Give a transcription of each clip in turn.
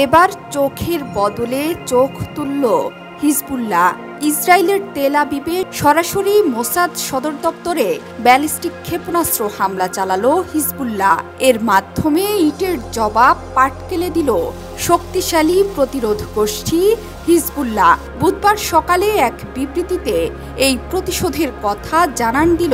এবার চোখের বদলে চোখ তুলল হিজবুল্লাহ। ইসরায়েলের তেল আবিবে সরাসরি মোসাদ সদর দপ্তরে ব্যালিস্টিক ক্ষেপণাস্ত্র হামলা চালালো হিজবুল্লাহ। এর মাধ্যমে ইটের জবাব পাটকেলে দিল শক্তিশালী প্রতিরোধ গোষ্ঠী হিজবুল্লাহ। বুধবার সকালে এক বিবৃতিতে এই প্রতিশোধের কথা জানান দিল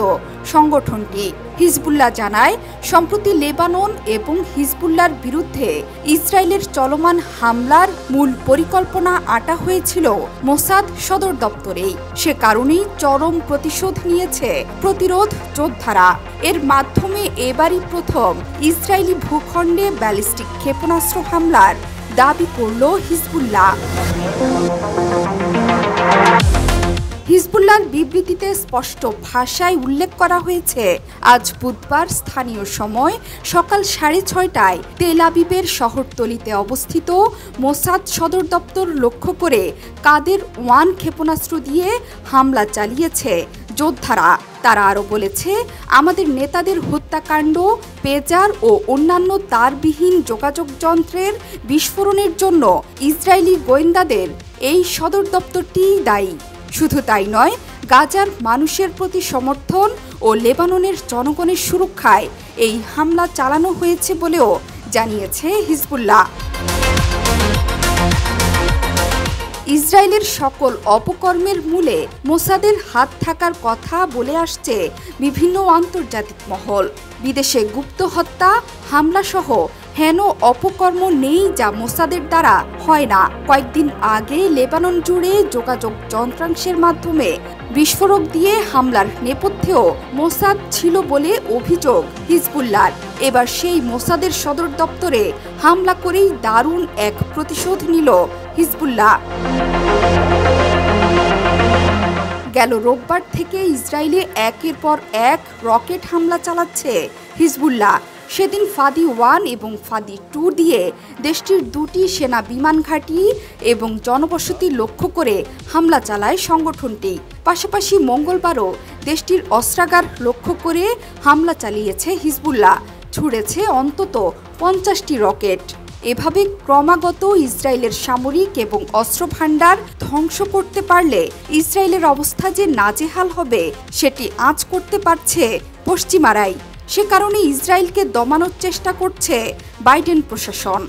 সংগঠনটি। হিজবুল্লাহ জানায়, সম্প্রতি লেবানন এবং হিজবুল্লাহর বিরুদ্ধে ইসরায়েলের চলমান হামলার মূল পরিকল্পনা আঁটা হয়েছিল মোসাদ সদর দপ্তরেই। সে কারণেই চরম প্রতিশোধ নিয়েছে প্রতিরোধ যোদ্ধারা। এর মাধ্যমে এবারই প্রথম ইসরায়েলি ভূখণ্ডে ব্যালিস্টিক ক্ষেপণাস্ত্র হামলার দাবি করল হিজবুল্লাহ। হিজবুল্লাহর বিবৃতিতে স্পষ্ট ভাষায় উল্লেখ করা হয়েছে, আজ বুধবার স্থানীয় সময় সকাল 6:30টায় তেল আবিবের শহরতলিতে অবস্থিত মোসাদ সদর দপ্তর লক্ষ্য করে কাদের 1 ক্ষেপণাস্ত্র দিয়ে হামলা চালিয়েছে যোদ্ধারা। তারা আরও বলেছে, আমাদের নেতাদের হত্যাকাণ্ড, পেজার ও অন্যান্য তারবিহীন যোগাযোগ যন্ত্রের বিস্ফোরণের জন্য ইসরায়েলি গোয়েন্দাদের এই সদর দপ্তরটিই দায়ী। শুধু তাই নয়, গাজার মানুষের প্রতি সমর্থন ও লেবাননের জনগণের সুরক্ষায় এই হামলা চালানো হয়েছে বলেও জানিয়েছে হিজবুল্লাহ। ইসরায়েলের সকল অপকর্মের মূলে মোসাদের হাত থাকার কথা বলে আসছে বিভিন্ন আন্তর্জাতিক মহল। বিদেশে গুপ্ত হত্যা, হামলাসহ হেন অপকর্ম নেই যা মোসাদের দ্বারা হয় না। কয়েকদিন আগে লেবানন জুড়ে যোগাযোগ যন্ত্রাংশের মাধ্যমে বিস্ফোরক দিয়ে হামলার নেপথ্যেও মোসাদ ছিল বলে অভিযোগ হিজবুল্লাহর। এবার সেই মোসাদের সদর দপ্তরে হামলা করেই দারুণ এক প্রতিশোধ নিল হিজবুল্লাহ। গেল রোববার থেকে ইসরায়েলে একের পর এক রকেট হামলা চালাচ্ছে হিজবুল্লাহ। সেদিন ফাদি 1 এবং ফাদি 2 দিয়ে দেশটির 2টি সেনা বিমান ঘাঁটি এবং জনবসতি লক্ষ্য করে হামলা চালায় সংগঠনটি। পাশাপাশি মঙ্গলবারও দেশটির অস্ত্রাগার লক্ষ্য করে হামলা চালিয়েছে হিজবুল্লাহ। ছুড়েছে অন্তত 50টি রকেট। এভাবে ক্রমাগত ইসরায়েলের সামরিক এবং অস্ত্র ভাণ্ডার ধ্বংস করতে পারলে ইসরায়েলের অবস্থা যে নাজেহাল হবে সেটি আঁচ করতে পারছে পশ্চিমারাই। সে কারণে ইসরায়েলকে দমানোর চেষ্টা করছে বাইডেন প্রশাসন।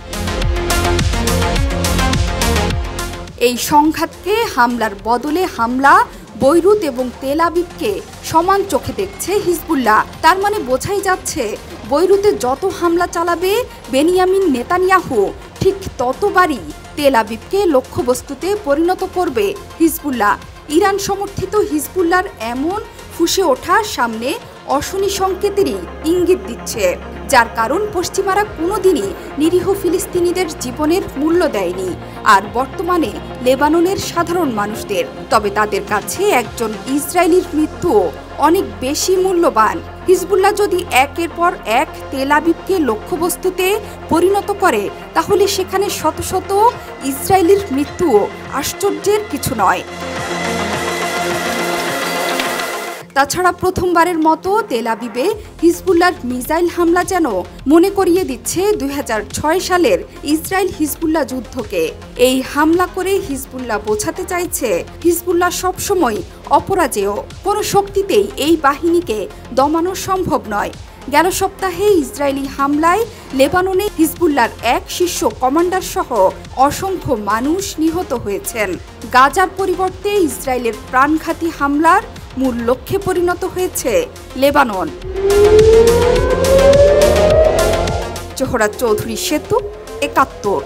এই সংঘাতকে হামলার বদলে হামলা, বৈরুত এবং তেল আবিবকে সমান চোখে দেখছে হিজবুল্লাহ। তার মানে বোঝাই যাচ্ছে, বৈরুতে যত হামলা চালাবে বেনিয়ামিন নেতানিয়াহু, ঠিক ততবারই তেল আবিবকে লক্ষ্যবস্তুতে পরিণত করবে হিজবুল্লাহ। ইরান সমর্থিত হিজবুল্লাহর এমন ফুঁসে ওঠা সামনে অশনি সংকেতেরই ইঙ্গিত দিচ্ছে, যার কারণ পশ্চিমারা কোনোদিনই নিরীহ ফিলিস্তিনিদের জীবনের মূল্য দেয়নি, আর বর্তমানে লেবাননের সাধারণ মানুষদের। তবে তাদের কাছে একজন ইসরায়েলির মৃত্যুও অনেক বেশি মূল্যবান। হিজবুল্লাহ যদি একের পর এক তেল আবিবকে লক্ষ্যবস্তুতে পরিণত করে, তাহলে সেখানে শত শত ইসরায়েলির মৃত্যুও আশ্চর্যের কিছু নয়। তাছাড়া প্রথমবারের মতো তেল আবিবে হিজবুল্লাহর মিসাইল হামলা যেন মনে করিয়ে দিচ্ছে 2006 সালের ইসরায়েল হিজবুল্লাহ যুদ্ধকে। এই হামলা করে হিজবুল্লাহ বোঝাতে চাইছে, হিজবুল্লাহ সবসময় অপরাজেয়। কোনো শক্তিতেই এই বাহিনীকে দমানো সম্ভব নয়। গেল সপ্তাহে ইসরায়েলি হামলায় লেবাননে হিজবুল্লাহর এক শীর্ষ কমান্ডার সহ অসংখ্য মানুষ নিহত হয়েছেন। গাজার পরিবর্তে ইসরায়েলের প্রাণঘাতী হামলার মূল লক্ষ্যে পরিণত হয়েছে লেবানন। জোহরা চৌধুরী সেতু, ৭১।